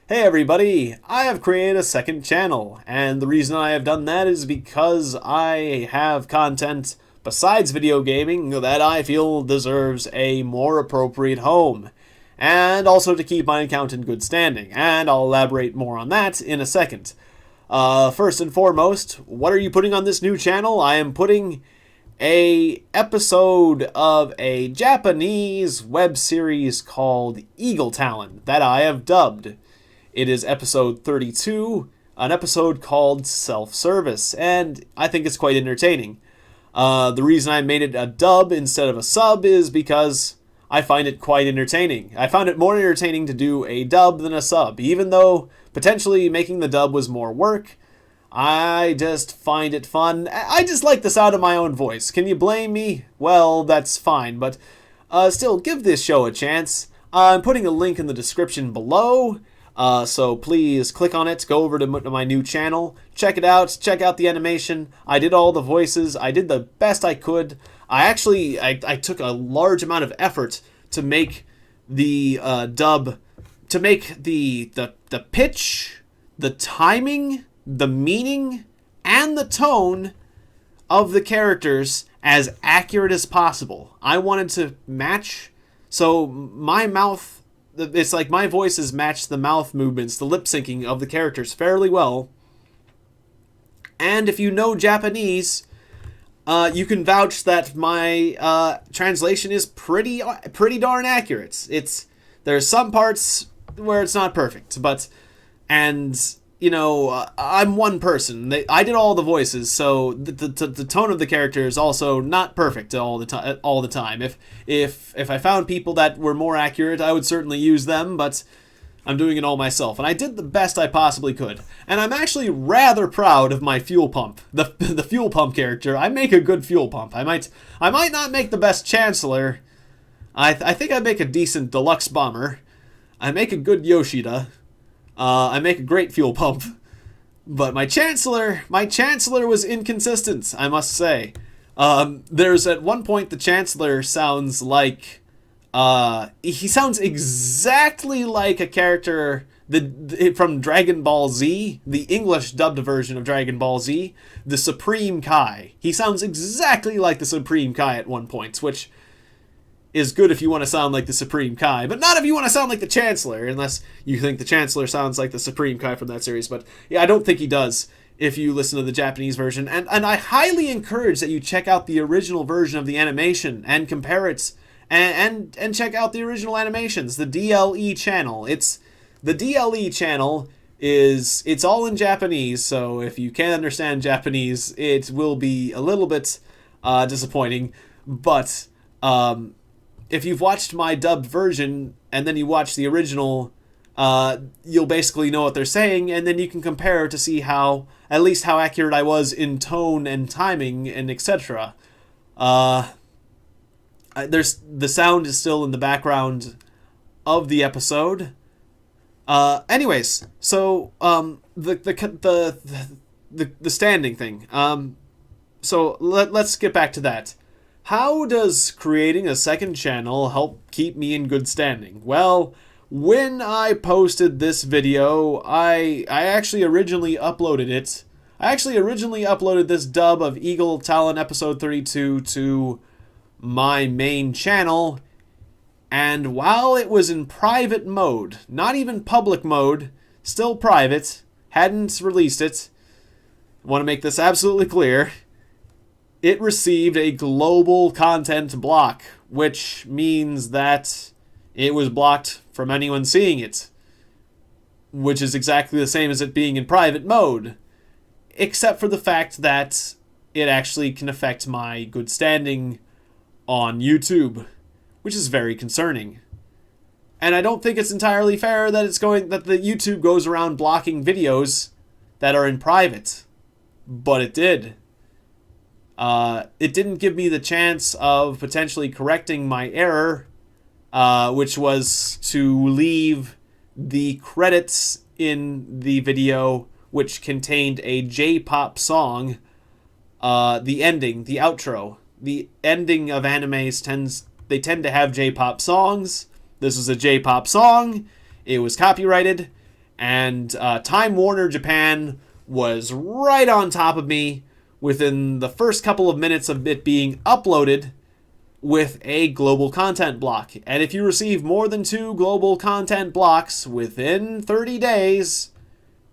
Hey everybody, I have created a second channel, and the reason I have done that is because I have content besides video gaming that I feel deserves a more appropriate home, and also to keep my account in good standing, and I'll elaborate more on that in a second. First and foremost, what are you putting on this new channel? I am putting a episode of a Japanese web series called Eagle Talon that I have dubbed. It is episode 32, an episode called Self-Service, and I think it's quite entertaining. The reason I made it a dub instead of a sub is because I find it quite entertaining. I found it more entertaining to do a dub than a sub, even though potentially making the dub was more work. I just find it fun. I just like the sound of my own voice. Can you blame me? Well, that's fine, but still, give this show a chance. I'm putting a link in the description below. So please click on it, go over to my new channel, check it out, check out the animation. I did all the voices, I did the best I could. I took a large amount of effort to make the dub, to make the pitch, the timing, the meaning, and the tone of the characters as accurate as possible. I wanted to match, so my mouth, it's like my voices match the mouth movements, the lip syncing of the characters fairly well. And if you know Japanese, you can vouch that my translation is pretty darn accurate. There's some parts where it's not perfect, but I'm one person. I did all the voices, so the tone of the character is also not perfect all the time. If I found people that were more accurate, I would certainly use them, but I'm doing it all myself, and I did the best I possibly could. And I'm actually rather proud of my fuel pump, the fuel pump character. I make a good fuel pump. I might not make the best Chancellor. I think I make a decent deluxe bomber. I make a good Yoshida. I make a great fuel pump, but my Chancellor was inconsistent, I must say. There's at one point the Chancellor sounds like, he sounds exactly like a character from Dragon Ball Z, the English dubbed version of Dragon Ball Z, the Supreme Kai. He sounds exactly like the Supreme Kai at one point, which is good if you want to sound like the Supreme Kai, but not if you want to sound like the Chancellor, unless you think the Chancellor sounds like the Supreme Kai from that series. But yeah, I don't think he does if you listen to the Japanese version. And I highly encourage that you check out the original version of the animation and compare it, and check out the original animations, the DLE channel. The DLE channel it's all in Japanese, so if you can't understand Japanese, it will be a little bit disappointing, but if you've watched my dubbed version and then you watch the original, you'll basically know what they're saying, and then you can compare to see at least how accurate I was in tone and timing and etc. The sound is still in the background of the episode. Anyways, so the standing thing. So let's get back to that. How does creating a second channel help keep me in good standing? Well, when I posted this video, I actually originally uploaded it. I actually originally uploaded this dub of Eagle Talon episode 32 to my main channel, and while it was in private mode, not even public mode, still private, hadn't released it, I want to make this absolutely clear, it received a global content block, which means that it was blocked from anyone seeing it, which is exactly the same as it being in private mode, except for the fact that it actually can affect my good standing on YouTube, which is very concerning. And I don't think it's entirely fair that the YouTube goes around blocking videos that are in private, but it did. It didn't give me the chance of potentially correcting my error, which was to leave the credits in the video, which contained a J-pop song, the ending, the outro. The ending of animes tend to have J-pop songs. This was a J-pop song. It was copyrighted, And Time Warner Japan was right on top of me within the first couple of minutes of it being uploaded with a global content block. And if you receive more than 2 global content blocks within 30 days,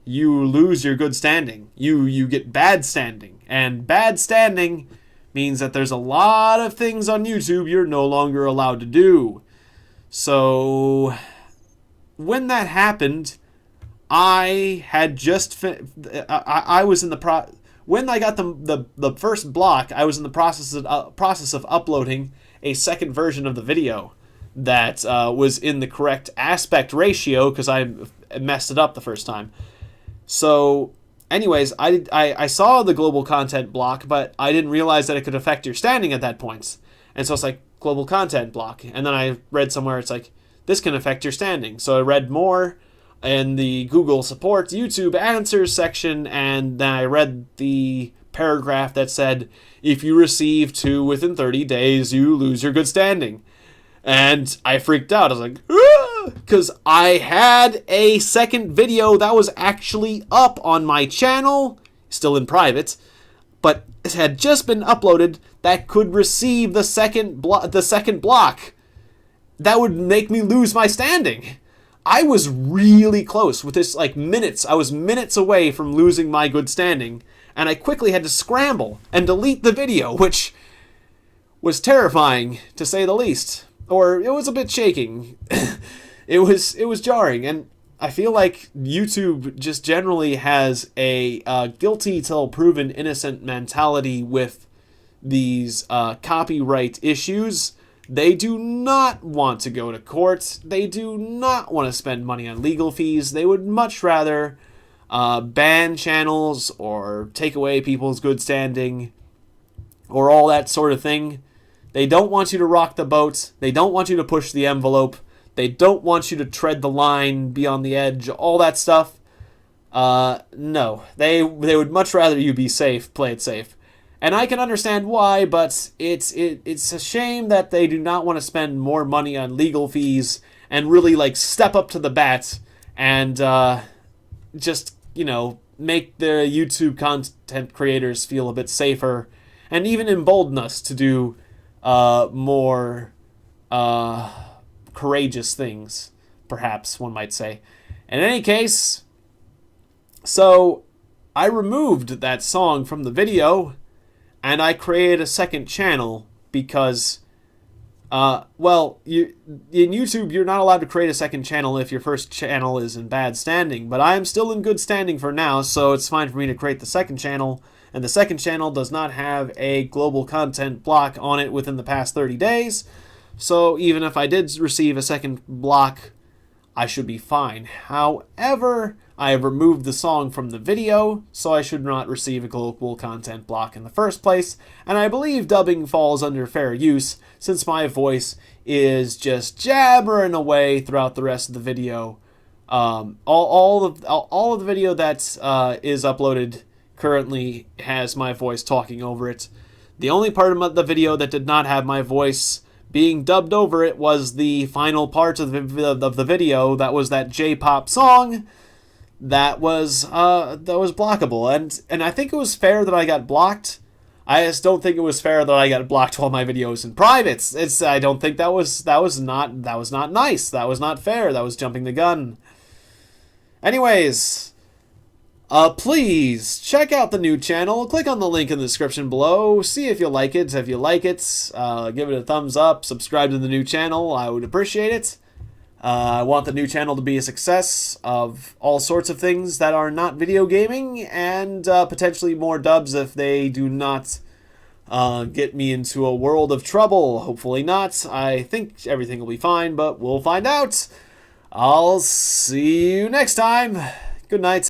you lose your good standing. You get bad standing. And bad standing means that there's a lot of things on YouTube you're no longer allowed to do. So when that happened, I had just I was in the when I got the first block, I was in the process of uploading a second version of the video that was in the correct aspect ratio, because I messed it up the first time. So anyways, I saw the global content block, but I didn't realize that it could affect your standing at that point. And so it's like, global content block. And then I read somewhere it's like, this can affect your standing. So I read more in the Google Support YouTube Answers section, and then I read the paragraph that said, if you receive 2 within 30 days, you lose your good standing. And I freaked out. I was like, because I had a second video that was actually up on my channel, still in private, but it had just been uploaded that could receive the second block. That would make me lose my standing. I was really close with this, like minutes. I was minutes away from losing my good standing, and I quickly had to scramble and delete the video, which was terrifying, to say the least. Or it was a bit shaking. It was jarring, and I feel like YouTube just generally has a guilty till proven innocent mentality with these copyright issues. They do not want to go to court. They do not want to spend money on legal fees. They would much rather ban channels or take away people's good standing or all that sort of thing. They don't want you to rock the boat. They don't want you to push the envelope. They don't want you to tread the line, be on the edge, all that stuff. No. They would much rather you be safe, play it safe. And I can understand why, but it's a shame that they do not want to spend more money on legal fees and really like step up to the bat and just, make their YouTube content creators feel a bit safer and even embolden us to do more courageous things, perhaps one might say. In any case, so I removed that song from the video, and I created a second channel because, in YouTube, you're not allowed to create a second channel if your first channel is in bad standing. But I am still in good standing for now, so it's fine for me to create the second channel. And the second channel does not have a global content block on it within the past 30 days. So even if I did receive a second block, I should be fine. However, I have removed the song from the video, so I should not receive a global content block in the first place. And I believe dubbing falls under fair use, since my voice is just jabbering away throughout the rest of the video. All of the video that is uploaded currently has my voice talking over it. The only part of the video that did not have my voice being dubbed over it was the final part of the video. That was that J-pop song that was blockable, and I think it was fair that I got blocked. I just don't think it was fair that I got blocked while my video was in private. I don't think that was not nice. That was not fair. That was jumping the gun. Anyways, please check out the new channel. Click on the link in the description below. See if you like it. If you like it, give it a thumbs up. Subscribe to the new channel. I would appreciate it. I want the new channel to be a success of all sorts of things that are not video gaming, and potentially more dubs if they do not get me into a world of trouble. Hopefully not. I think everything will be fine, but we'll find out. I'll see you next time. Good night.